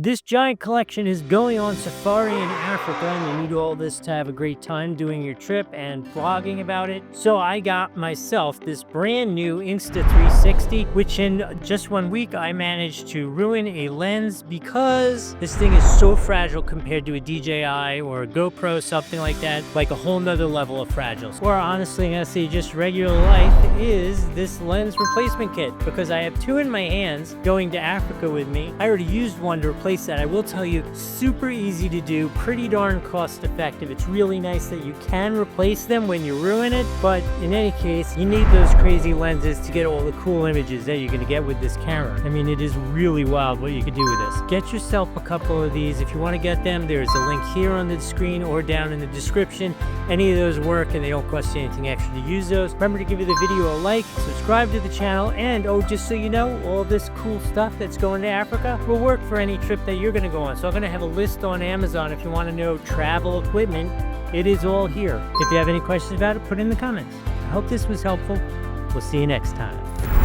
This giant collection is going on safari in Africa, and you need all this to have a great time doing your trip and vlogging about it. So I got myself this brand new Insta360, which in just 1 week I managed to ruin a lens because this thing is so fragile compared to a DJI or a GoPro, something like that, like a whole nother level of fragile. Or honestly, I'm gonna say just regular life is this lens replacement kit, because I have two in my hands going to Africa with me. I already used one to replace that. I will tell you, super easy to do, pretty darn cost effective. It's really nice that you can replace them when you ruin it, but in any case, you need those crazy lenses to get all the cool images that you're gonna get with this camera. I mean, it is really wild what you can do with this. Get yourself a couple of these. If you want to get them, there's a link here on the screen or down in the description. Any of those work and they don't cost you anything extra to use those. Remember to give the video a like, subscribe to the channel, and just so you know, all this cool stuff that's going to Africa will work for any trip that you're going to go on. So I'm going to have a list on Amazon if you want to know travel equipment. It is all here. If you have any questions about it, put it in the comments. I hope this was helpful. We'll see you next time.